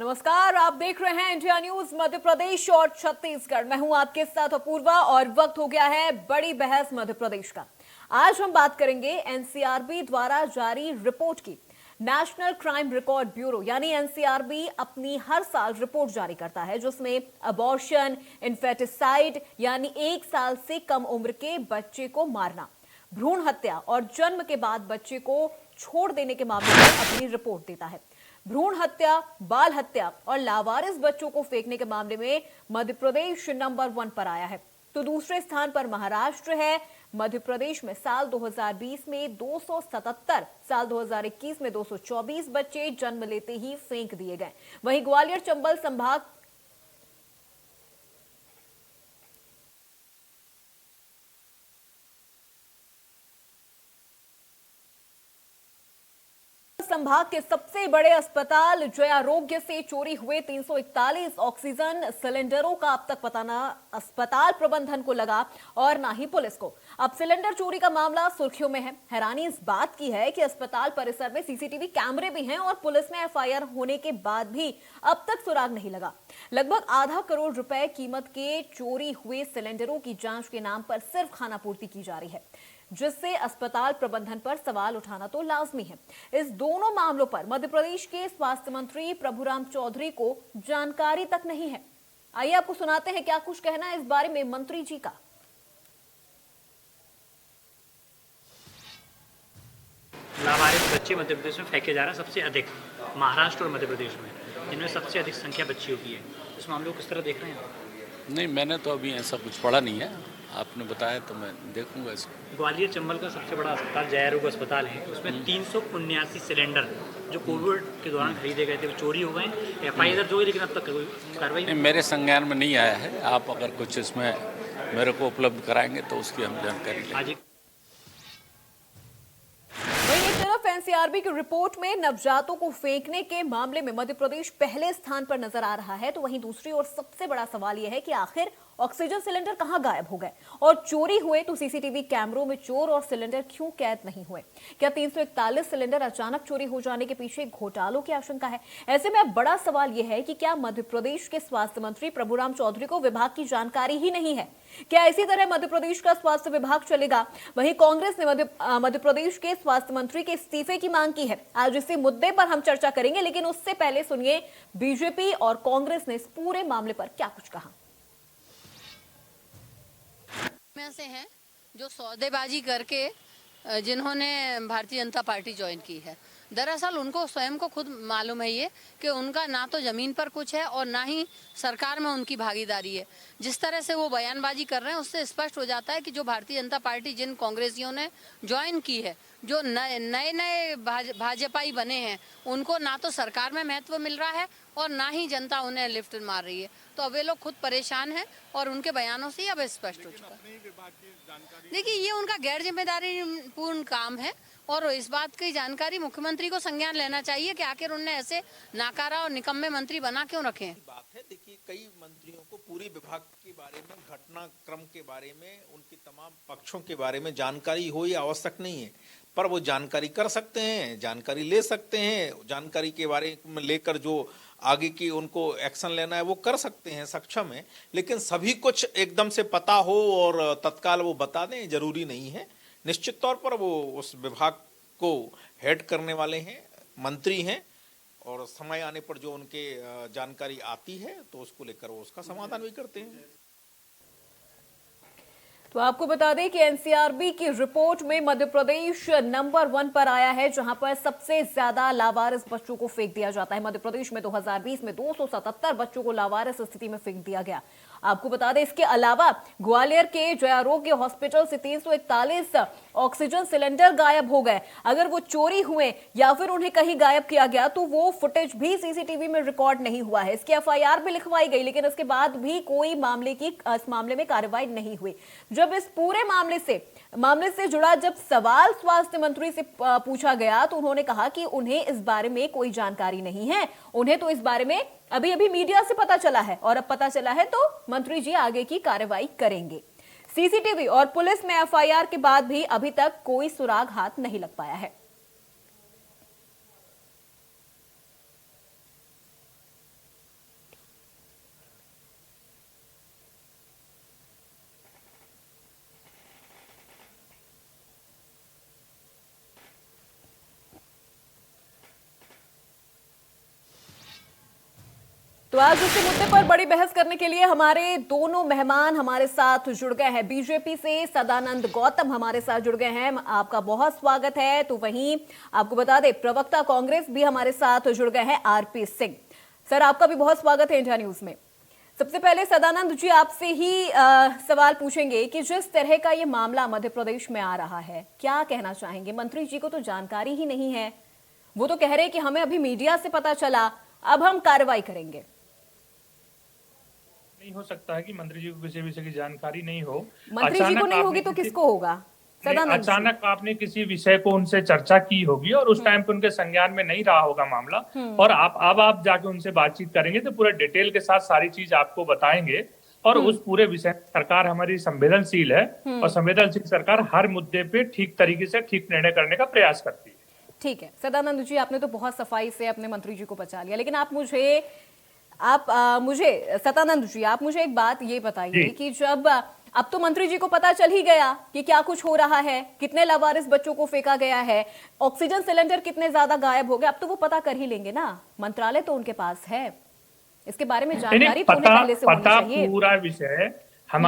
नमस्कार, आप देख रहे हैं इंडिया न्यूज मध्य प्रदेश और छत्तीसगढ़। मैं हूं आपके साथ अपूर्वा और वक्त हो गया है बड़ी बहस मध्य प्रदेश का। आज हम बात करेंगे एनसीआरबी द्वारा जारी रिपोर्ट की। नेशनल क्राइम रिकॉर्ड ब्यूरो यानी एनसीआरबी अपनी हर साल रिपोर्ट जारी करता है जिसमें अबॉर्शन, इन्फेटिसाइड यानी 1 साल से कम उम्र के बच्चे को मारना, भ्रूण हत्या और जन्म के बाद बच्चे को छोड़ देने के मामले में अपनी रिपोर्ट देता है। भ्रूण हत्या, बाल हत्या और लावारिस बच्चों को फेंकने के मामले में मध्य प्रदेश नंबर 1 पर आया है, तो दूसरे स्थान पर महाराष्ट्र है। मध्य प्रदेश में साल 2020 में 277, साल 2021 में 224 बच्चे जन्म लेते ही फेंक दिए गए। वहीं ग्वालियर चंबल संभाग के सबसे बड़े अस्पताल जय आरोग्य से चोरी हुए 341 ऑक्सीजन सिलेंडरों का अब तक पता ना अस्पताल प्रबंधन को लगा और ना ही पुलिस को। अब सिलेंडर चोरी का मामला सुर्खियों में है। हैरानी इस बात की है कि अस्पताल परिसर में सीसीटीवी कैमरे भी हैं और पुलिस में एफआईआर होने के बाद भी अब तक सुराग नहीं लगा। लगभग आधा करोड़ रुपए कीमत के चोरी हुए सिलेंडरों की जांच के नाम पर सिर्फ खानापूर्ति की जा रही है, जिससे अस्पताल प्रबंधन पर सवाल उठाना तो लाजमी है। इस दोनों मामलों पर मध्य प्रदेश के स्वास्थ्य मंत्री प्रभुराम चौधरी को जानकारी तक नहीं है। आइए आपको सुनाते हैं क्या कुछ कहना है इस बारे में मंत्री जी का। लावारिस बच्चे मध्य प्रदेश में फेंके जा रहे हैं सबसे अधिक, महाराष्ट्र और मध्य प्रदेश में, जिनमें सबसे अधिक संख्या बच्चियों की है। इस मामले को किस तरह देख रहे हैं आप? नहीं, मैंने तो अभी ऐसा कुछ पढ़ा नहीं है, आपने बताया तो मैं देखूंगा इसको। ग्वालियर चंबल का सबसे बड़ा अस्पताल जय आरोग्य अस्पताल है, उसमें 379 सिलेंडर जो कोविड के दौरान खरीदे गए थे वो चोरी हो गए। एफआईआर जो है लेकिन अब तक कोई कार्रवाई नहीं। मेरे संज्ञान में नहीं आया है। आप अगर कुछ इसमें मेरे को उपलब्ध कराएंगे तो उसकी हम जानकारी लेंगे। एनसीआरबी की रिपोर्ट में नवजातों को फेंकने के मामले में मध्य प्रदेश पहले स्थान पर नजर आ रहा है, तो वहीं दूसरी ओर सबसे बड़ा सवाल यह है कि आखिर ऑक्सीजन सिलेंडर कहां गायब हो गए और चोरी हुए तो सीसीटीवी कैमरों में चोर और सिलेंडर क्यों कैद नहीं हुए? क्या 341 सिलेंडर अचानक चोरी हो जाने के पीछे घोटालों की आशंका है? ऐसे में अब बड़ा सवाल यह है कि क्या मध्य प्रदेश के स्वास्थ्य मंत्री प्रभुराम चौधरी को विभाग की जानकारी ही नहीं है? क्या इसी तरह मध्य प्रदेश का स्वास्थ्य विभाग चलेगा? वहीं कांग्रेस ने मध्य प्रदेश के स्वास्थ्य मंत्री के इस्तीफे की मांग की है। आज इसी मुद्दे पर हम चर्चा करेंगे, लेकिन उससे पहले सुनिए बीजेपी और कांग्रेस ने इस पूरे मामले पर क्या कुछ कहा। में से हैं जो सौदेबाजी करके जिन्होंने भारतीय जनता पार्टी ज्वाइन की है। दरअसल उनको स्वयं को खुद मालूम है ये कि उनका ना तो जमीन पर कुछ है और ना ही सरकार में उनकी भागीदारी है। जिस तरह से वो बयानबाजी कर रहे हैं उससे स्पष्ट हो जाता है कि जो भारतीय जनता पार्टी जिन कांग्रेसियों ने ज्वाइन की है, जो नए नए भाजपाई बने हैं, उनको ना तो सरकार में महत्व मिल रहा है और ना ही जनता उन्हें लिफ्ट मार रही है। तो अब वे लोग खुद परेशान हैं और उनके बयानों से ही अब स्पष्ट हो चुका है। देखिए, ये उनका गैर जिम्मेदारी पूर्ण काम है और इस बात की जानकारी मुख्यमंत्री को संज्ञान लेना चाहिए कि आखिर उन्हें ऐसे नाकारा और निकम्मे मंत्री बना क्यों रखे हैं। बात है, देखिए, कई मंत्रियों को पूरी विभाग के बारे में, घटनाक्रम के बारे में, उनके तमाम पक्षों के बारे में जानकारी हो, ये आवश्यक नहीं है, पर वो जानकारी कर सकते हैं, जानकारी ले सकते हैं। जानकारी के बारे में लेकर जो आगे की उनको एक्शन लेना है वो कर सकते हैं, सक्षम है। लेकिन सभी कुछ एकदम से पता हो और तत्काल वो बता दें, जरूरी नहीं है। निश्चित तौर पर वो उस विभाग को हेड करने वाले हैं, मंत्री हैं, और समय आने पर जो उनके जानकारी आती है तो उसको लेकर वो उसका समाधान भी करते हैं। तो आपको बता दें कि एनसीआरबी की रिपोर्ट में मध्य प्रदेश नंबर 1 पर आया है, जहां पर सबसे ज्यादा लावारिस बच्चों को फेंक दिया जाता है। मध्य प्रदेश में 2020 में 277 बच्चों को लावारिस स्थिति में फेंक दिया गया। आपको बता दें इसके अलावा ग्वालियर के जय आरोग्य हॉस्पिटल से 341 ऑक्सीजन सिलेंडर गायब हो गए। अगर वो चोरी हुए या फिर उन्हें कहीं गायब किया गया तो वो फुटेज भी सीसीटीवी में रिकॉर्ड नहीं हुआ है। इसकी एफआईआर भी लिखवाई गई, लेकिन इसके बाद भी कोई इस मामले में कार्रवाई नहीं हुई। जब इस पूरे मामले से जुड़ा जब सवाल स्वास्थ्य मंत्री से पूछा गया तो उन्होंने कहा कि उन्हें इस बारे में कोई जानकारी नहीं है। उन्हें तो इस बारे में अभी मीडिया से पता चला है और अब पता चला है तो मंत्री जी आगे की कार्रवाई करेंगे। सीसीटीवी और पुलिस में एफआईआर के बाद भी अभी तक कोई सुराग हाथ नहीं लग पाया है। तो आज इस मुद्दे पर बड़ी बहस करने के लिए हमारे दोनों मेहमान हमारे साथ जुड़ गए हैं। बीजेपी से सदानंद गौतम हमारे साथ जुड़ गए हैं, आपका बहुत स्वागत है। तो वहीं आपको बता दें प्रवक्ता कांग्रेस भी हमारे साथ जुड़ गए हैं, आरपी सिंह। सर आपका भी बहुत स्वागत है इंडिया न्यूज में। सबसे पहले सदानंद जी आपसे ही सवाल पूछेंगे कि जिस तरह का ये मामला मध्य प्रदेश में आ रहा है, क्या कहना चाहेंगे? मंत्री जी को तो जानकारी ही नहीं है, वो तो कह रहे हैं कि हमें अभी मीडिया से पता चला, अब हम कार्रवाई करेंगे। नहीं हो सकता है कि मंत्री जी को किसी विषय की जानकारी नहीं हो। मंत्री जी को नहीं होगी तो किसको होगा? सदानंद जी। अचानक आपने किसी विषय को उनसे चर्चा की होगी और उस टाइम पे उनके संज्ञान में नहीं रहा होगा मामला, और आप जाके उनसे बातचीत करेंगे तो पूरे डिटेल के साथ सारी चीज आपको बताएंगे। और उस पूरे विषय सरकार हमारी संवेदनशील है और संवेदनशील सरकार हर मुद्दे पे ठीक तरीके से ठीक निर्णय करने का प्रयास करती है। ठीक है सदानंद जी, आपने तो बहुत सफाई से अपने मंत्री जी को बचा लिया, लेकिन आप मुझे सदानंद जी आप मुझे एक बात ये बताइए कि जब अब तो मंत्री जी को पता चल ही गया कि क्या कुछ हो रहा है, कितने लावारिस बच्चों को फेंका गया है, ऑक्सीजन सिलेंडर कितने ज्यादा गायब हो गए, अब तो वो पता कर ही लेंगे ना, मंत्रालय तो उनके पास है, इसके बारे में जानकारी तो उन्हें पहले से होनी चाहिए। पूरा विषय हम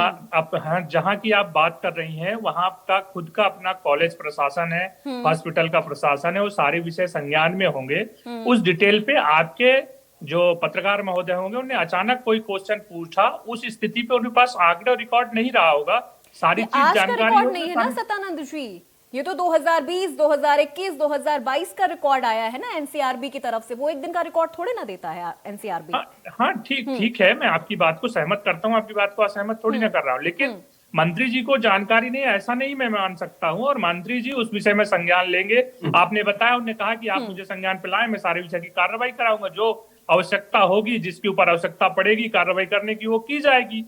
जहाँ की आप बात कर रही हैं वहां का खुद का अपना कॉलेज प्रशासन है, हॉस्पिटल का प्रशासन है, वो सारे विषय संज्ञान में होंगे। उस डिटेल पे आपके जो पत्रकार महोदय होंगे उन्हें अचानक कोई क्वेश्चन पूछा, उस स्थिति पे उनके पास आंकड़ा रिकॉर्ड नहीं रहा होगा, सारी चीज जानकारी रिकॉर्ड नहीं है ना सदानंद जी, ये तो 2020, 2021, 2022 का रिकॉर्ड आया है ना एनसीआरबी की तरफ से, वो एक दिन का रिकॉर्ड थोड़े ना देता है एनसीआरबी। हाँ ठीक है, मैं आपकी बात को सहमत करता हूँ, आपकी बात को असहमत थोड़ी ना कर रहा हूँ, लेकिन मंत्री जी को जानकारी नहीं, ऐसा नहीं मैं मान सकता हूँ, और मंत्री जी उस विषय में संज्ञान लेंगे। आपने बताया, उन्होंने कहा कि आप मुझे संज्ञान पे लाएं, मैं सारे विषय की कार्रवाई कराऊंगा, जो आवश्यकता होगी, जिसके ऊपर आवश्यकता पड़ेगी कार्रवाई करने की, वो की जाएगी।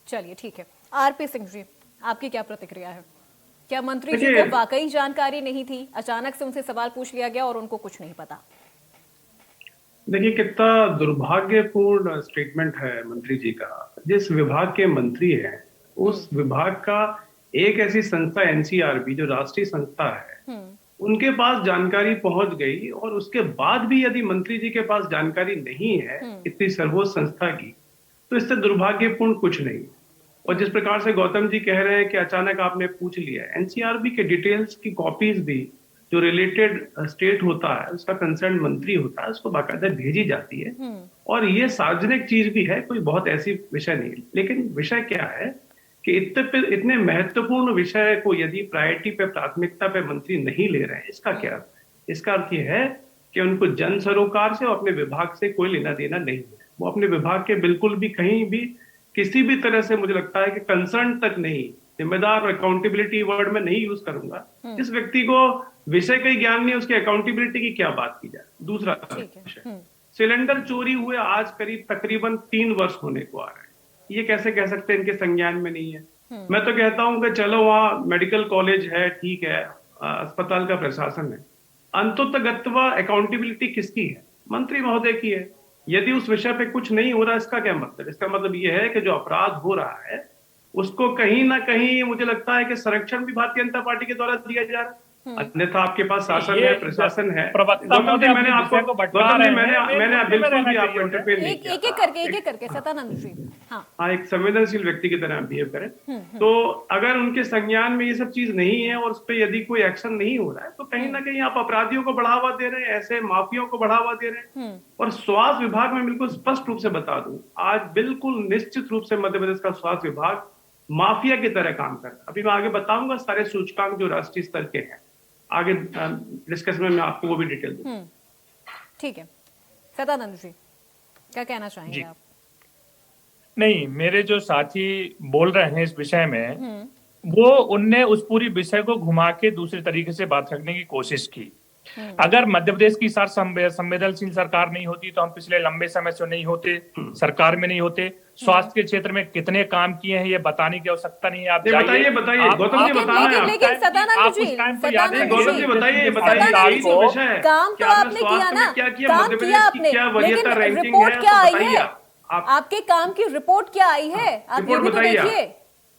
चलिए ठीक है। आरपी सिंह जी आपकी क्या प्रतिक्रिया है? क्या मंत्री जी को वाकई जानकारी नहीं थी, अचानक से उनसे सवाल पूछ लिया गया और उनको कुछ नहीं पता? देखिए कितना दुर्भाग्यपूर्ण स्टेटमेंट है मंत्री जी का। जिस विभाग के मंत्री हैं उस विभाग का एक ऐसी संस्था एनसीआरबी जो राष्ट्रीय संस्था है, उनके पास जानकारी पहुंच गई, और उसके बाद भी यदि मंत्री जी के पास जानकारी नहीं है इतनी सर्वोच्च संस्था की, तो इससे दुर्भाग्यपूर्ण कुछ नहीं। और जिस प्रकार से गौतम जी कह रहे हैं कि अचानक आपने पूछ लिया, एनसीआरबी के डिटेल्स की कॉपीज भी जो रिलेटेड स्टेट होता है, उसका कंसर्न मंत्री होता है, उसको बाकायदा भेजी जाती है, और ये सार्वजनिक चीज भी है, कोई बहुत ऐसी विषय नहीं। लेकिन विषय क्या है कि इतने महत्वपूर्ण विषय को यदि प्रायोरिटी पे, प्राथमिकता पे मंत्री नहीं ले रहे हैं, इसका क्या अर्थ है? इसका अर्थ ये है कि उनको जन सरोकार से और अपने विभाग से कोई लेना देना नहीं है। वो अपने विभाग के बिल्कुल भी कहीं भी किसी भी तरह से, मुझे लगता है कि कंसर्न तक नहीं, जिम्मेदार, अकाउंटेबिलिटी वर्ड में नहीं यूज करूंगा। जिस व्यक्ति को विषय का ज्ञान नहीं, उसकी अकाउंटेबिलिटी की क्या बात की जाए। दूसरा विषय, सिलेंडर चोरी हुए आज तकरीबन 3 वर्ष होने को आ रहे हैं, ये कैसे कह सकते हैं इनके संज्ञान में नहीं है? मैं तो कहता हूं कि चलो वहाँ मेडिकल कॉलेज है, ठीक है, अस्पताल का प्रशासन है, अंततोगत्वा अकाउंटेबिलिटी किसकी है? मंत्री महोदय की है। यदि उस विषय पे कुछ नहीं हो रहा, इसका क्या मतलब? इसका मतलब ये है कि जो अपराध हो रहा है उसको कहीं ना कहीं मुझे लगता है कि संरक्षण भी भारतीय जनता पार्टी के द्वारा दिया जा रहा है, अन्यथा आपके पास शासन है, प्रशासन है। गौतम जी, मैंने आपको बिल्कुल भी आपको इंटरफेयर नहीं किया। एक एक करके सदानंद जी, हाँ, एक संवेदनशील व्यक्ति की तरह बिहेव करें। तो अगर उनके संज्ञान में ये सब चीज नहीं है और उस पर यदि कोई एक्शन नहीं हो रहा है, तो कहीं ना कहीं आप अपराधियों को बढ़ावा दे रहे हैं, ऐसे माफियाओं को बढ़ावा दे रहे हैं। और स्वास्थ्य विभाग में बिल्कुल स्पष्ट रूप से बता दूं, आज बिल्कुल निश्चित रूप से मध्य प्रदेश का स्वास्थ्य विभाग माफिया की तरह काम कर रहा है। अभी मैं आगे बताऊंगा सारे सूचकांक जो राष्ट्रीय स्तर के हैं, आगे डिस्कस में मैं आपको वो भी डिटेल दूं। ठीक है सदानंद जी, क्या कहना चाहेंगे आप? नहीं, मेरे जो साथी बोल रहे हैं इस विषय में, वो उनने उस पूरी विषय को घुमा के दूसरे तरीके से बात रखने की कोशिश की। अगर मध्य प्रदेश की संवेदनशील सरकार नहीं होती तो हम पिछले लंबे समय से नहीं होते, सरकार में नहीं होते। स्वास्थ्य के क्षेत्र में कितने काम किए हैं ये बताने की आवश्यकता नहीं है। आप बताइए गौतम जी, बताना। लेकिन सदानंद जी, गौतम जी बताइए काम तो आपने किया ना, काम किया आपने, लेकिन रिपोर्ट क्या आई है? आपके काम की रिपोर्ट क्या आई है? आप ये भी तो देखिए,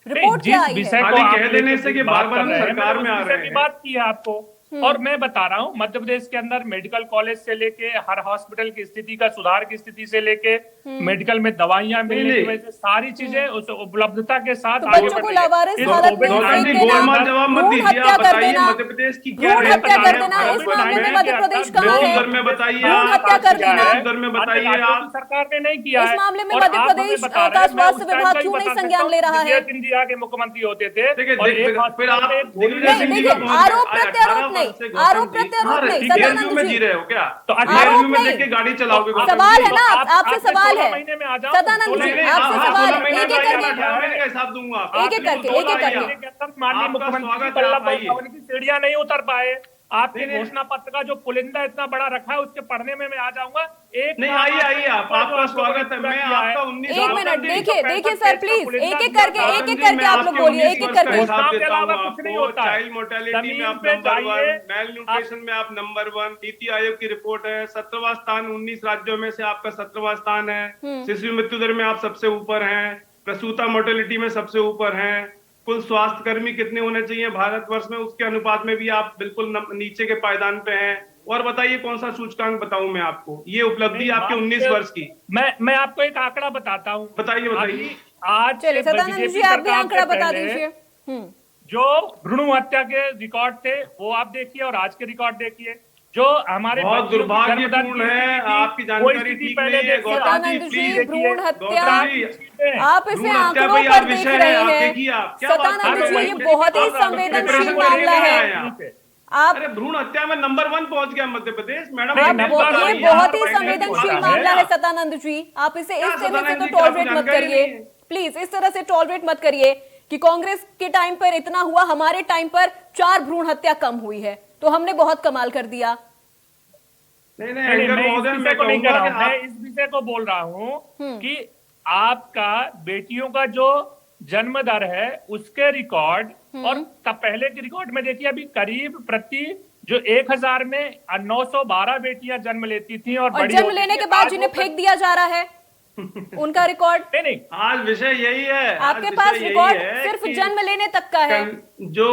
रिपोर्ट क्या आई है? कह देने से कि बार-बार हम सरकार में आ रहे हैं। बात की है आपको और मैं बता रहा हूं मध्य प्रदेश के अंदर मेडिकल कॉलेज से लेके हर हॉस्पिटल की स्थिति का सुधार की स्थिति से लेके मेडिकल में दवाइयां मिलने की वजह से सारी चीजें उस उपलब्धता के साथ तो आगे बच्चों को बढ़ रही है। लावारिस इस हालत में कोविड फेंक 19 देना, गोलमाल जवाब मत भ्रूण दीजिए, हत्या आप कर बताइए देना, मध्य प्रदेश की क्या भ्रूण हत्या कर देना, भारत इस वर्ष मामले में में मध्य प्रदेश कहाँ है? दर में बताइए, भ्रूण आप हत्या कर देना, इस दर में बताइए आप। सरकार ने नहीं किया इस है। मामले में और मध्य आप हमें प्रदेश बता रहे का हैं, मैं स्वास्थ्य उस टाइम विभाग का ही क्यों नहीं बता संज्ञान सकता ले हूं, रहा है? दिग्विजय सिंधिया के मुख्यमंत्री होते थे देखिए, और एक फिर हॉस्पिटल आप में गोली दिग्विजय नहीं सिंह जी देखिए, को आरोप 18 प्रत्यारोप वर्ष से नहीं, गौतम आरोप जी, प्रत्यारोप नहीं, ठीक है, सदानंद में जी जी रहे हो क्या? तो आरोप में नहीं। देख के गाड़ी चलाओगे गौतम सवाल जी? है ना, आप- आपसे आपसे सवाल 16 है महीने में आ जाओ, सदानंद 16 जी, महीने आपसे हाँ, सवाल 16 है, महीने एक का एक या करके 18 महीने का हिसाब दूंगा आपको। एक एक करके, एक एक करके। माननीय आपका मुख्यमंत्री स्वागत है, वल्लभ आप भाई आइए। भवन की सीढ़ियां नहीं उतर पाए। आपके नहीं, घोषणा पत्र का जो पुलिंदा इतना बड़ा रखा है उसके पढ़ने में मैं आ जाऊंगा। एक नहीं, काम आइए, आपने आइए, आप- जो आपका आप लोगों ने स्वागत है। पूरा मैं किया आपका है। 19 एक मिनट, देखिए देखिए सर प्लीज, एक एक करके आप लोग बोलिए, एक एक का करके। हिसाब के देता अलावा हूं कुछ नहीं आपको। होता है। चाइल्ड मोर्टेलिटी में जमीन आप पे नंबर जाइए, 1, मेल न्यूट्रिशन में आप नंबर 1, नीति आयोग की रिपोर्ट है, 17वां स्थान 19 राज्यों में से आपका 17वां स्थान है। शिशु मृत्यु दर में आप सबसे ऊपर हैं, प्रसूता मोर्टेलिटी में सबसे ऊपर हैं, कुल स्वास्थ्य कर्मी कितने होने चाहिए भारतवर्ष में उसके अनुपात में भी आप बिल्कुल नीचे के पायदान पे हैं। और बताइए कौन सा सूचकांक बताऊं मैं आपको? ये उपलब्धि आपके 19 वर्ष की। मैं आपको एक आंकड़ा बताता हूँ। बताइए, बताइए। अभी आज चलिए से सदानंद बीजेपी जी, आप भी सरकार आंकड़ा से बता पहले दीजिए। जो भ्रूण हत्या के रिकॉर्ड थे वो आप देखिए और आज के रिकॉर्ड देखिए। जो हमारे बहुत बच्चियों की जन्मदर की दुर्भाग्यपूर्ण है, स्थिति थी, आपकी वो जानकारी स्थिति ठीक पहले नहीं है, देखिए। गौतम सदानंद जी, देखिए, भ्रूण हत्या गौतम जी, आप इसे भ्रूण हत्या आंकड़ों भाई पर आप देख विषय रहे है, आप हैं देखिए, आप क्या बात कर सदानंद रहे जी, हो? ये वही बहुत ही बात कर रहा हूँ, संवेदनशील प्रिपरेशन मामला करके है। नहीं आया। आप अरे भ्रूण हत्या में नंबर 1 पहुंच गया मध्य प्रदेश, मैडम। आप नहीं, ये नहीं, बहुत ही यहाँ पर संवेदनशील नहीं मामला है। है सदानंद जी, आप इसे क्या इस तरह से सदानंद तो जी, क्या टॉलरेट आपको मत जानकारी करिए नहीं है? प्लीज, इस तरह से टॉलरेट मत करिए कि कांग्रेस के टाइम पर इतना हुआ, हमारे टाइम पर 4 भ्रूण हत्या कम हुई है तो हमने बहुत कमाल कर दिया। नहीं, नहीं, नहीं, एंकर मैं इस महोदय, विषय मैं को नहीं कर कहूंगा रहा हूं, कि मैं इस विषय को बोल रहा हूं कि आपका बेटियों का जो जन्म दर है उसके रिकॉर्ड और तब पहले के रिकॉर्ड में देखिए अभी करीब प्रति जो 1000 में 912 बेटियां जन्म लेती थी और बड़ी जन्म होती लेने थी। के बाद आज जिन्हें वो फेंक दिया जा रहा है उनका रिकॉर्ड, नहीं आज विषय यही है, आज आपके विषय पास यही रिकॉर्ड है सिर्फ कि जन्म लेने तक का है। जो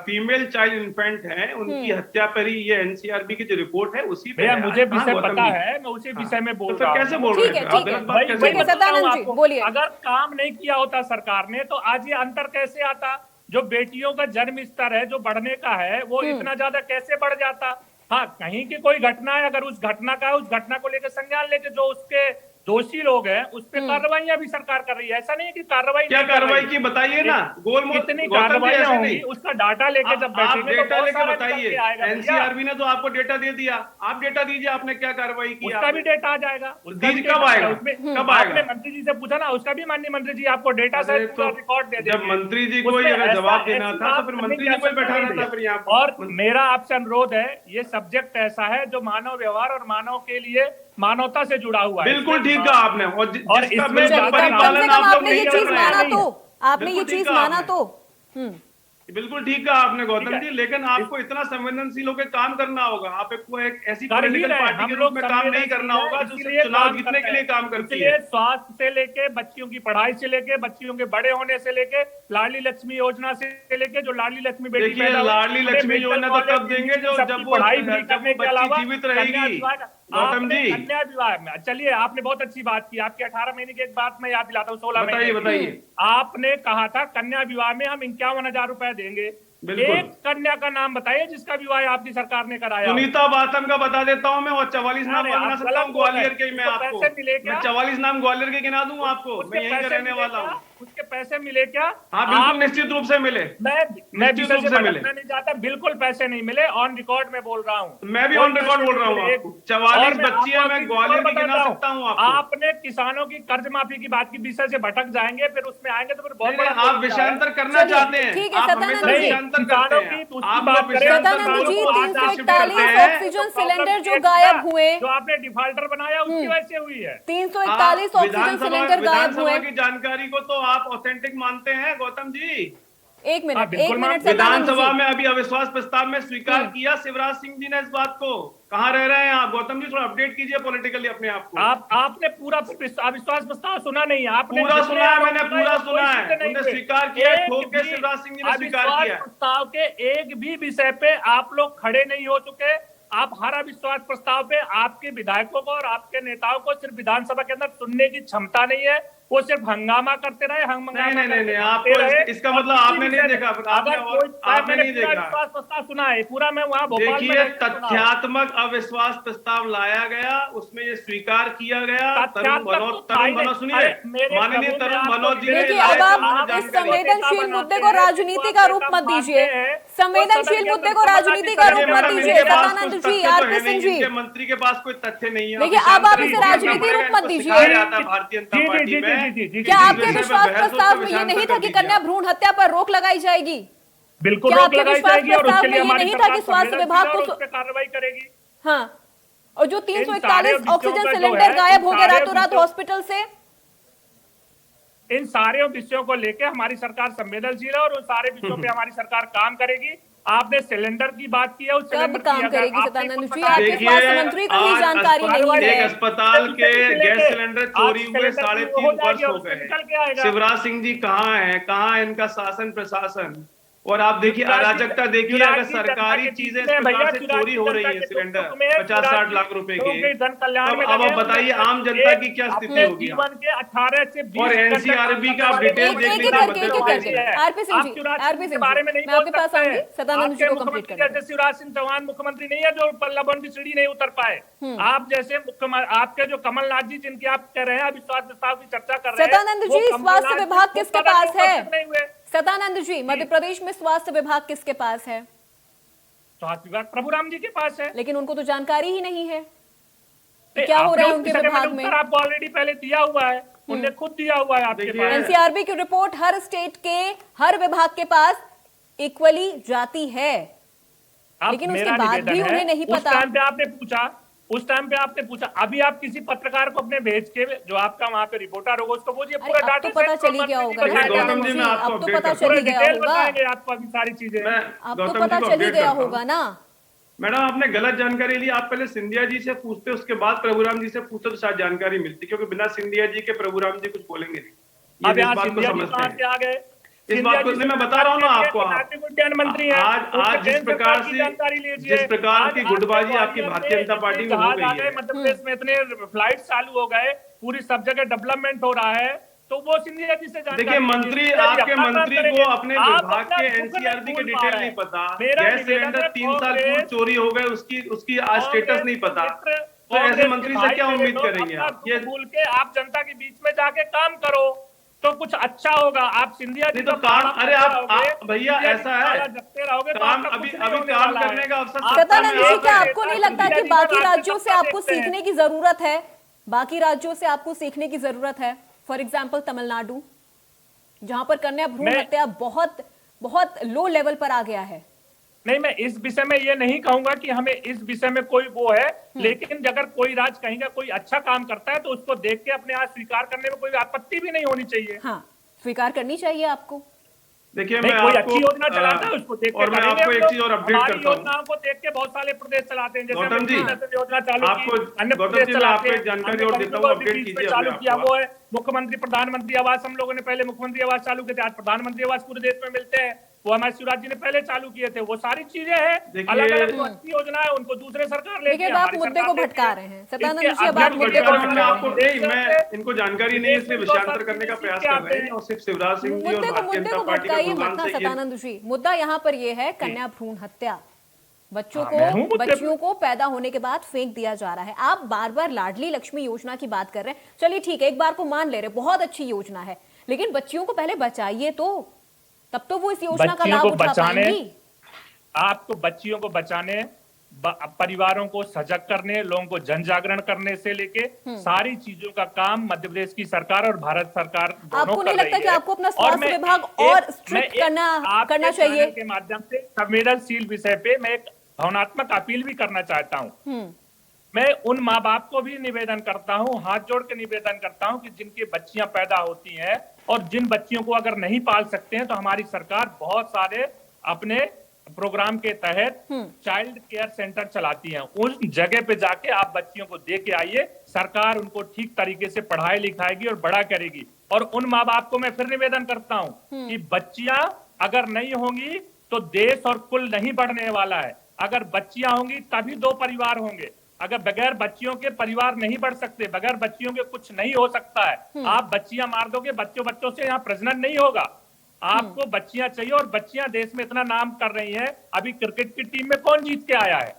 फीमेल चाइल्ड इन्फेंट है उनकी हत्या पर ही ये एनसीआरबी की जो रिपोर्ट है उसी पे भैया है। मुझे कहाँ विषय गौतम पता जी? है, मैं उसी विषय में बोल तो फिर रहा कैसे हूँ। बोल रहे ठीक है, हैं आप? ठीक है। गलत बात भाई कैसे वही ठीक है, बोल रहे हैं? बता रहा हूं सदानंद जी, आपको। बोलिए। अगर काम नहीं किया होता सरकार ने तो आज ये अंतर कैसे आता? जो बेटियों का जन्म स्तर है जो बढ़ने का है वो इतना ज्यादा कैसे बढ़ जाता? हाँ, कहीं की कोई घटना है, अगर उस घटना का उस घटना को लेकर संज्ञान लेके जो उसके दोषी लोग हैं उस पर कार्रवाइयां भी सरकार कर रही है। ऐसा नहीं है कि कार्रवाई क्या नहीं कर कार्रवाई रही। की बताइए ना, गोलमोल कितनी गौतम जी, कार्रवाइयां ऐसे होंगी नहीं। उसका डाटा लेके जब आप बैठेंगे तो डेटा बहुत लेके सारा बताइए। निकल के आएगा भैया। एनसीआरबी ने तो आपको डेटा दे दिया, आप डेटा दीजिए, आपने क्या कार्रवाई की? उसका भी डेटा आ जाएगा। उसका दीजिए, भी कब डेटा आएगा? उसमें कब आपने आएगा? मंत्री जी से पूछा ना, उसका भी माननीय मंत्री जी आपको डेटा अरे से पूरा तो रिकॉर्ड दे देंगे। जब मंत्री जी को उसमें ये अगर ऐसा- जवाब देना ऐसी था तो बात फिर करने मंत्री की जी को ही आवश्यकता बैठाना नहीं था है। फिर यहाँ पर। और मेरा आपसे अनुरोध है, ये सब्जेक्ट ऐसा है जो मानव व्यवहार और मानव के लिए मानवता से जुड़ा हुआ है। बिल्कुल ठीक कहा आपने। और और जिसका इसमें बिल्कुल ज्यादा कम से परिपालन कम आप लोग आपने ये नहीं कर चीज रहे माना हैं। तो, आपने ये बिल्कुल ठीक चीज कहा माना आपने। तो बिल्कुल ठीक कहा आपने गौतम ठीक है। जी, लेकिन आपको इतना संवेदनशील होकर काम करना होगा। आपको एक ऐसी कर ही पॉलिटिकल रहे हैं। पार्टी हम के लोग रूप में काम नहीं करना होगा जो इसीलिए चुनाव काम जीतने करते के लिए हैं। काम करती इसलिए है। स्वास्थ्य से लेके बच्चियों की पढ़ाई से लेके बच्चियों के बड़े होने से लेके लाडली लक्ष्मी योजना से लेके जो लाडली लक्ष्मी बेटी देखिए, पैदा हुई, लाडली हमें लक्ष्मी मेडिकल योजना तो कॉलेज, तब देंगे जो सबकी जब वो पढ़ाई फ्री करने के बच्ची अलावा जीवित कन्या रहेगी। विवाह का- गौतम आपने जी, कन्या विवाह में, चलिए आपने बहुत अच्छी बात की। आपके 18 महीने की एक बात मैं याद दिलाता हूँ, 16 बताइए, महीने की। बताइए। आपने कहा था कन्या विवाह में हम 51,000 रुपए देंगे। बिल्कुल। एक कन्या का नाम बताइए जिसका विवाह आपकी सरकार ने कराया हो। सुनीता बातम का बता देता हूँ मैं, और 44 नाम अरे, और गिना आप सकता हूँ गलत बोल रहे ग्वालियर हैं। के ही मैं उसको आपको। पैसे मिले क्या? मैं 44 नाम ग्वालियर के गिना दूं आपको। उसके मैं यहीं का पैसे रहने मिले वाला क्या? हूँ। उसके पैसे मिले क्या? हाँ, बिल्कुल आप- निश्चित रूप से मिले। मैं निश्चित विषय रूप से से मिले। भटकना नहीं चाहता, बिल्कुल पैसे नहीं मिले, ऑन रिकॉर्ड में बोल रहा हूँ। मैं भी कोई ऑन रिकॉर्ड पैसे बोल रहा नहीं हूँ मिले। आपको। 44 और मैं बच्चियां आपको मैं एक ग्वालियर और की गिना बताता सकता हूँ आपको। आपने किसानों की कर्ज माफी की बात की विषय से भटक जाएंगे, फिर उसमें आएंगे तो फिर बहुत नहीं, नहीं, बड़ा आप विषयांतर करना चलिए, चाहते हैं। ठीक है, आप सदानंद हमेशा जी। विषयांतर किसानों करते हैं। की उसकी आप बात लोग करें। विषयांतर सदानंद बोलो जी, तो आज आप शिफ्ट करते 341 हैं। ऑक्सीजन तो सिलेंडर प्रॉब्लम जो ये गायब था, हुए, जो आपने डिफाल्टर बनाया उसकी वजह से हुई है। 341 ऑक्सीजन सिलेंडर गायब हुए। विधानसभा की जानकारी को तो आप ऑथेंटिक मानते हैं गौतम जी? एक हाँ, मिनट, बिल्कुल एक मैम। मिनट सदानंद विधानसभा जी। में अभी अविश्वास प्रस्ताव में स्वीकार किया शिवराज सिंह जी ने इस बात को। कहाँ रह रहे हैं आप? गौतम जी थोड़ा अपडेट कीजिए पॉलिटिकली अपने आप को। आपने पूरा अविश्वास प्रस्ताव सुना नहीं है? आपने पूरा जितने सुना है, आरोप मैंने लगाए पूरा वो कोई सुना है। सिद्ध नहीं उन्हें हुए। स्वीकार किया है, एक ठोक के भी शिवराज सिंह जी ने स्वीकार अविश्वास किया है। प्रस्ताव के एक भी विषय पे आप लोग खड़े नहीं हो चुके। आप हर अविश्वास प्रस्ताव पे आपके विधायकों को और आपके नेताओं को सिर्फ विधानसभा के अंदर सुनने की क्षमता नहीं है, वो सिर्फ हंगामा करते रहे। नहीं, आपको इसका मतलब आपने नहीं देखा, आपने नहीं देखा। विश्वास प्रस्ताव सुना है पूरा, मैं वहाँ भोपाल में देखिए, रह के सुना हूं। तथ्यात्मक अविश्वास प्रस्ताव लाया गया, उसमें ये स्वीकार किया गया। तरुण भनोत सुनिए, माननीय तरुण भनोत जी ने देखिए, अब आप इस संवेदनशील मुद्दे को राजनीति का रूप मत दीजिए। संवेदनशील मुद्दे को राजनीति का रूप मत दीजिए सदानंद जी, आरपी सिंह जी। मंत्री के पास कोई तथ्य नहीं है। देखिए, अब आप इसे राजनीति रूप मत दीजिए। भारतीय जनता पार्टी में क्या आपके विश्वास प्रस्ताव में ये नहीं था कि कन्या भ्रूण हत्या पर रोक लगाई जाएगी? बिल्कुल क्या रोक आपके लगाई विश्वास जाएगी और प्रस्ताव उसके में लिए ये हमारी नहीं था सरकार कि स्वास्थ्य विभाग संवेदनशील है को और उस पे कार्रवाई करेगी। हाँ, और जो इन सारे 341 विषयों ऑक्सीजन का जो सिलेंडर है, गायब हो इन गए सारे रातों रात विषयों- हॉस्पिटल से, इन सारे विषयों को लेकर हमारी सरकार संवेदनशील है और उन सारे विषयों पे हमारी सरकार काम करेगी। आपने सिलेंडर की बात की है, उस कब सिलेंडर काम की अगर करेगी आपने सदानंद कुछ जी? बताया- आपके स्वास्थ्य मंत्री को ही जानकारी नहीं एक है। अस्पताल के गैस सिलेंडर चोरी हुए सिलेंडर 3.5 वर्ष हो उससे निकल के गए। आएगा। शिवराज सिंह जी कहाँ हैं? कहाँ है इनका शासन प्रशासन? और आप देखिए अराजकता देखिए, अगर सरकारी चीजें इस प्रकार से चोरी हो रही है, सिलेंडर 50-60 लाख रुपए के, जन कल्याण में तो अब आप बताइए आम जनता की क्या स्थिति होगी? जीवन के 18 से 20 और एनसीआरबी का आप डिटेल एक देख एक लीजिए, करके, एक मतलब एक करके। कैसे है। आरपी सिंह जी, आरपी सिंह बारे जी, में नहीं मैं आपके बोल पास सकते आऊंगी। हैं। सदानंद जी आपके को कंप्लीट मुख्यमंत्री करने जैसे शिवराज सिंह चौहान मुख्यमंत्री नहीं है जो लबन की सीढ़ी नहीं उतर पाए। आप जैसे मुख्यमंत्री, आपके जो कमलनाथ जी जिनकी आप कह रहे हैं अविश्वास प्रस्ताव की चर्चा कर रहे हैं, सदानंद वो जी, कमलनाथ स्वास्थ्य विभाग जी किसके खुद पास है? उपस्थित नहीं हुए। सदानंद जी, मध्य प्रदेश में स्वास्थ्य विभाग किसके पास है? स्वास्थ्य विभाग प्रभुराम जी के पास है। लेकिन उनको तो जानकारी ही नहीं है नहीं, क्या हो आपने रहा है उस उनके विषय में विभाग में। उत्तर आपको ऑलरेडी पहले दिया हुआ है, उन्होंने खुद दिया हुआ है आपके देखिए, पास। एनसीआरबी की रिपोर्ट हर स्टेट के हर विभाग के पास इक्वली जाती है, अब लेकिन उसके मेरा बाद निवेदन भी है, उन्हें नहीं उस पता। टाइम पे आपने पूछा, उस टाइम पे आपने पूछा, अभी आप किसी पत्रकार को अपने भेज के जो आपका वहां पे रिपोर्टर होगा उसको बोलिए पूरा अब डाटा तो पता चली गया होगा ना गौतम सदानंद जी, जी, मैं आपको अब तो update पता करता हूं। चली गया होगा, बताएंगे आपको अभी सारी चीजें। अब तो गौतम पता जी को चली update गया करता हूं। होगा ना। मैडम, आपने गलत जानकारी ली। आप पहले सिंधिया जी से पूछते, उसके बाद प्रभुराम जी से पूछते तो शायद जानकारी मिलती, क्योंकि बिना सिंधिया जी के प्रभुराम जी कुछ बोलेंगे नहीं। ये अब इस यहाँ बात को सिंधिया जी समझते कहाँ हैं। से आ गए? इस बात को मैं बता रहा हूँ ना आपको। नागरिक उड्डयन मंत्री हैं, आज जिस प्रकार से जानकारी लीजिए, जिस प्रकार की आज गुटबाजी आपके आपकी भारतीय जनता पार्टी में हो जहाज आ गई गए, है। मध्य प्रदेश में इतने फ्लाइट चालू हो गए, पूरी सब जगह डेवलपमेंट हो रहा है, तो वो सिंधिया जी से जानकारी देखिए, लीजिए। मंत्री, सिंधिया जी आपके अपना काम मंत्री करेंगे। को अपने आप विभाग अपना के खुद एनसीआरबी के नहीं बोल डिटेल पा नहीं रहे। पता। मेरा गैस निवेदन सिलेंडर है, 3 साल पूर्व चोरी हो गए, उसकी आज स्टेटस नहीं पता। तो ऐसे मंत्री से क्या उम्मीद करेंगे आप? ये भूल के आप जनता के बीच में जाके काम करो तो कुछ अच्छा होगा। आप सिंधिया जी नहीं तो का काम, पाला अरे करते आप रहोगे, भैया सिंधिया जी ऐसा का है, पाला जपते रहोगे तो काम आपका अभी कुछ नहीं अभी होने काम वाला करने है। का अवसर सदानंद जी, क्या आप आपको नहीं एक लगता कि सिंधिया जी बाकी का राज्यों से राजनीति आपको देखते हैं। सीखने की जरूरत है? बाकी राज्यों से आपको सीखने की जरूरत है। फॉर एग्जाम्पल तमिलनाडु, जहां पर कन्या भ्रूण हत्या बहुत बहुत लो लेवल पर आ गया है। नहीं, मैं इस विषय में ये नहीं कहूंगा कि हमें इस विषय में कोई वो है, लेकिन अगर कोई राज्य कहीं का कोई अच्छा काम करता है तो उसको देख के अपने आप स्वीकार करने में कोई आपत्ति भी नहीं होनी चाहिए। हाँ, स्वीकार करनी चाहिए आपको। देखिए, नहीं, मैं कोई आपको अच्छी योजना चलाता है उसको देख के और मैं करेंगे आपको हम एक लोग। चीज और अपडेट हमारी करता हूँ। योजनाओं को देख के बहुत सारे प्रदेश चलाते हैं, जैसे गौतम जी, योजना चालू की, आपको अन्य गौतम प्रदेश जी, मैं चलाते आपको हैं। एक जानकारी हमने और देता हूँ, कभी अपडेट बीच में कीजिए चालू अपने किया आप को। वो है मुख्यमंत्री प्रधानमंत्री आवास। हम लोगों ने पहले मुख्यमंत्री आवास चालू किए थे, आज प्रधानमंत्री आवास पूरे देश में मिलते हैं, वो हमारे शिवराज जी ने पहले चालू किए थे। वो सारी चीजें हैं, देखिए- अलग अलग जो अच्छी योजना है उनको दूसरे सरकार लेती देखिए, है, अब आप हमारी मुद्दे सरकार को लेती भटका है। रहे हैं सदानंद इसके जी, अब आप अध्यक्ष मुद्दे को भटका मैं रहे हैं। आपको नहीं, मैं इनको जानकारी नहीं है इसलिए विषयांतर करने का प्रयास कर रहे हैं, और सिर्फ शिवराज सिंह जी और मुद्दे भारतीय जनता को पार्टी का भटकाइए गुणगान मत ना से ये सदानंद जी। मुद्दा यहाँ पर ये है कन्या भ्रूण हत्या। बच्चों मैं हूं को मुद्दे बच्चियों को पैदा होने के बाद फेंक दिया जा रहा है। आप बार बार लाडली लक्ष्मी योजना की बात कर रहे हैं, चलिए ठीक है, एक बार को मान ले रहे, बहुत अच्छी योजना है, लेकिन बच्चियों को पहले बचाइए तो, तब तो वो इस योजना का बच्चियों लाभ को उठा बचाने, पाएंगी। आपको बच्चियों को बचाने, परिवारों को सजग करने, लोगों को जन जागरण करने से लेके सारी चीजों का काम मध्य प्रदेश की सरकार और भारत सरकार दोनों आपको कर नहीं लगता रही कि है। आपको अपना और स्वास्थ्य मैं विभाग एक- और मैं स्ट्रिक्ट एक आपके करना चाहिए? चैनल के माध्यम से संवेदनशील विषय पे मैं एक भावनात्मक अपील भी करना चाहता हूँ। मैं उन माँ बाप को भी निवेदन करता हूँ, हाथ जोड़ के निवेदन करता हूँ कि जिनकी बच्चियां पैदा होती हैं और जिन बच्चियों को अगर नहीं पाल सकते हैं तो हमारी सरकार बहुत सारे अपने प्रोग्राम के तहत चाइल्ड केयर सेंटर चलाती हैं। उस जगह पे जाके आप बच्चियों को दे के आइए, सरकार उनको ठीक तरीके से पढ़ाई लिखाएगी और बड़ा करेगी। और उन माँ बाप को मैं फिर निवेदन करता हूं कि बच्चियां अगर नहीं होंगी तो देश और कुल नहीं बढ़ने वाला है। अगर बच्चियां होंगी तभी दो परिवार होंगे। अगर बगैर बच्चियों के परिवार नहीं बढ़ सकते, बगैर बच्चियों के कुछ नहीं हो सकता है। आप बच्चियां मार दोगे, बच्चों से यहाँ प्रजनन नहीं होगा। आपको बच्चियां चाहिए, और बच्चियां देश में इतना नाम कर रही हैं। अभी क्रिकेट की टीम में कौन जीत के आया है?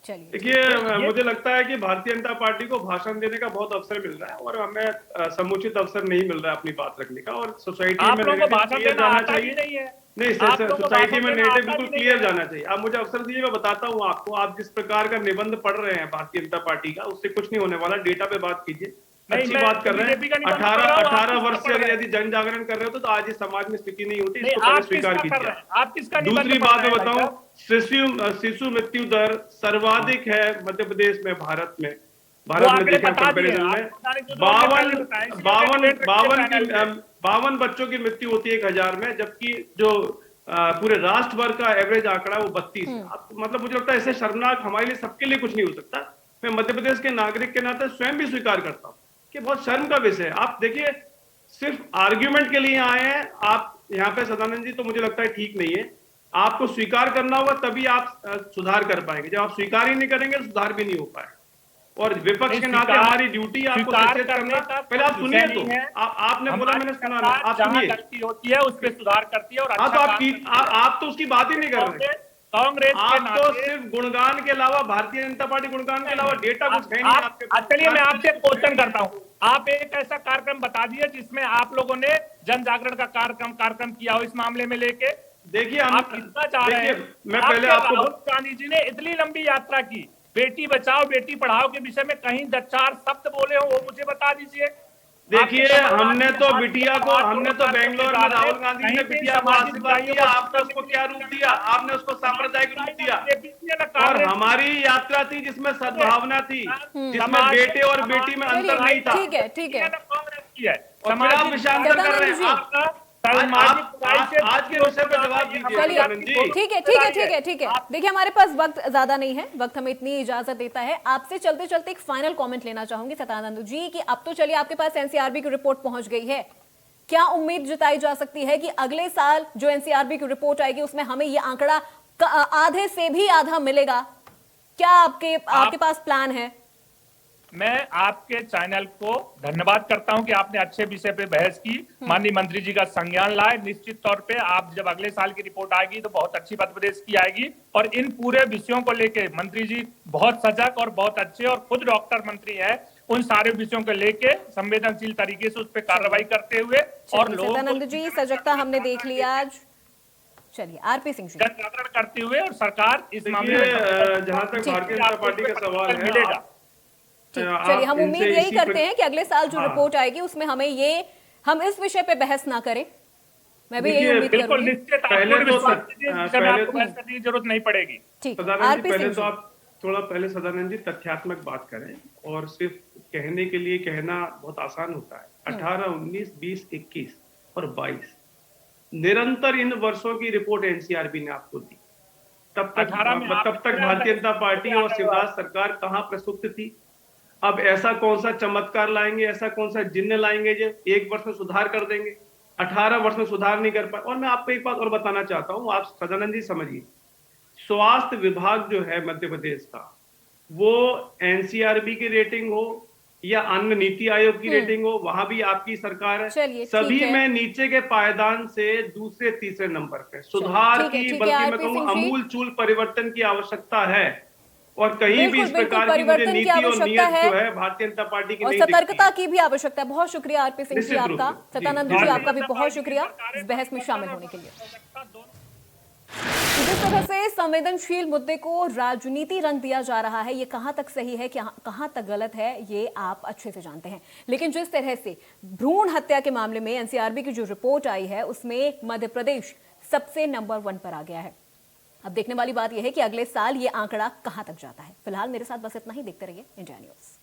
चलिए, देखिए, मुझे लगता है कि भारतीय जनता पार्टी को भाषण देने का बहुत अवसर मिल रहा है और हमें समुचित अवसर नहीं मिल रहा है अपनी बात रखने का। और सोसाइटी आप में लोगों को नेगेटिव भाषण क्लियर देना जाना आता ही चाहिए। नहीं है। नहीं आप सर, लोगों को सोसाइटी भाषण में देना नेगेटिव आता बिल्कुल ही नहीं क्लियर है। जाना चाहिए। आप मुझे अवसर दीजिए, मैं बताता हूँ आपको। आप जिस प्रकार का निबंध पढ़ रहे हैं भारतीय जनता पार्टी का, उससे कुछ नहीं होने वाला। डेटा पे बात कीजिए, नहीं, अच्छी मैं बात कर रहे हैं। बीजेपी का निबंध पढ़ रहा हूँ, आप 18 किसका वर्ष पढ़ से रहे हैं? यदि जन जागरण कर रहे हो तो आज इस समाज में स्थिति नहीं होती। नहीं, इसको पहले आप स्वीकार किसका कर कीजिए। रहे हैं? आप किसका निबंध दूसरी पढ़ बात रहे मैं हैं भाई बताऊं, शिशु मृत्यु दर सर्वाधिक है मध्य प्रदेश में, भारत में वो में आंकड़े देखें बता दिए, कंपैरिजन में। आप बताने जो लोग हैं पहले बताएं, इसलिए मैं डिबेट रखी है पैनल पे। 52 बच्चों की मृत्यु होती है 1000 में, जबकि जो पूरे राष्ट्र भर का एवरेज आंकड़ा वो 32 है। मतलब मुझे लगता है इससे शर्मनाक हमारे लिए, सबके लिए कुछ नहीं हो सकता। मैं मध्य प्रदेश के नागरिक के नाते स्वयं भी स्वीकार करता हूँ कि बहुत शर्म का विषय है। आप देखिए, सिर्फ आर्ग्यूमेंट के लिए आए हैं आप यहाँ पे सदानंद जी, तो मुझे लगता है ठीक नहीं है। आपको स्वीकार करना होगा, तभी आप सुधार कर पाएंगे। जब आप स्वीकार ही नहीं करेंगे, सुधार भी नहीं हो पाएगा। और विपक्ष के नाते हमारी ड्यूटी है आपको सचेत करना। पहले आप सुनिए, तो आपने बोला, मैंने सुना ना, आप जहां सुनिए। गलती होती है उस पर सुधार करती है और हाँ, तो अच्छा आप तो उसकी बात ही नहीं कर रहे। कांग्रेस के आप तो नाते सिर्फ गुणगान के अलावा, भारतीय जनता पार्टी गुणगान के अलावा डेटा कुछ है नहीं आपके पास। चलिए मैं आपसे क्वेश्चन करता हूं, आप एक ऐसा कार्यक्रम बता दिए जिसमें आप लोगों ने जन जागरण का कार्यक्रम किया हो इस मामले में लेके। देखिए, आप कितना चाह रहे हैं? मैं पहले आपको, राहुल गांधी जी ने इतनी लंबी यात्रा की, बेटी बचाओ बेटी पढ़ाओ के विषय में कहीं 4 शब्द बोले हो, वो मुझे बता दीजिए। देखिए, हमने तो बेंगलोर में राहुल गांधी जी ने बिटिया को आशीर्वाद दिया। आपने उसको क्या रूप दिया? आपने उसको सांप्रदायिक रूप दिया। और हमारी यात्रा थी जिसमें सद्भावना थी, जिसमें बेटे और बेटी में अंतर नहीं था। ठीक है। कांग्रेस की है, और फिर आप विषयांतर कर रहे हैं। आज के विषय पर जवाब दीजिए सदानंद जी। ठीक है। देखिए, हमारे पास वक्त ज्यादा नहीं है, वक्त हमें इतनी इजाजत देता है। आपसे चलते चलते एक फाइनल कमेंट लेना चाहूंगी सदानंद जी कि अब तो चलिए आपके पास एनसीआरबी की रिपोर्ट पहुंच गई है। क्या उम्मीद जताई जा सकती है कि अगले साल जो एनसीआरबी की रिपोर्ट आएगी उसमें हमें ये आंकड़ा आधे से भी आधा मिलेगा? क्या आपके पास प्लान है? मैं आपके चैनल को धन्यवाद करता हूं कि आपने अच्छे विषय पे बहस की, माननीय मंत्री जी का संज्ञान लाए। निश्चित तौर पे आप जब अगले साल की रिपोर्ट आएगी तो बहुत अच्छी मध्य प्रदेश की आएगी। और इन पूरे विषयों को लेके मंत्री जी बहुत सजग और बहुत अच्छे, और खुद डॉक्टर मंत्री है, उन सारे विषयों को लेके संवेदनशील तरीके से उस पर कार्रवाई करते हुए और सदानंद जी, सजगता हमने देख लिया आज। चलिए, आरपी सिंह जी, जागरण करते हुए और सरकार इस मामले में जहां तक भारतीय जनता पार्टी का सवाल है, मिलेगा। चलिए, हम उम्मीद यही करते हैं कि अगले साल जो रिपोर्ट आएगी उसमें हम इस विषय पे बहस ना करें। मैं भी यही उम्मीद बिल्कुल करूंगी। निश्चित, आपको बहस करने की जरूरत नहीं पड़ेगी। ठीक, सदानंद जी, पहले तो आप थोड़ा पहले सदानंद जी तथ्यात्मक बात करें। और सिर्फ कहने के लिए कहना बहुत आसान होता है। 18, 19, 20, 21 और 22 निरंतर इन वर्षों की रिपोर्ट एनसीआरबी ने आपको दी। तब तक भारतीय जनता पार्टी और शिवराज सरकार कहां प्रसुप्त थी। अब ऐसा कौन सा चमत्कार लाएंगे, ऐसा कौन सा जिन्न लाएंगे जो 1 वर्ष में सुधार कर देंगे? 18 वर्ष में सुधार नहीं कर पाए। और मैं आपको एक बात और बताना चाहता हूं, आप सदानंद जी समझिए, स्वास्थ्य विभाग जो है मध्य प्रदेश का, वो एनसीआरबी की रेटिंग हो या अन्य नीति आयोग की रेटिंग हो, वहां भी आपकी सरकार है। सभी में नीचे के पायदान से दूसरे तीसरे नंबर पे। सुधार की, बल्कि मैं कहूँ अमूल चूल परिवर्तन की आवश्यकता है। और कहीं भी इस प्रकार की मुझे नीति और नियत जो है भारतीय जनता पार्टी की नहीं दिखती है। सतर्कता की भी आवश्यकता है। बहुत शुक्रिया आरपी सिंह जी आपका। सदानंद जी, आपका भी बहुत शुक्रिया इस बहस में शामिल होने के लिए। जिस तरह से संवेदनशील मुद्दे को राजनीति रंग दिया जा रहा है, ये कहां तक सही है, कहां तक गलत है, ये आप अच्छे से जानते हैं। लेकिन जिस तरह से भ्रूण हत्या के मामले में एनसीआरबी की जो रिपोर्ट आई है उसमें मध्य प्रदेश सबसे नंबर 1 पर आ गया है। अब देखने वाली बात यह है कि अगले साल ये आंकड़ा कहां तक जाता है। फिलहाल मेरे साथ बस इतना ही। देखते रहिए इंडिया न्यूज।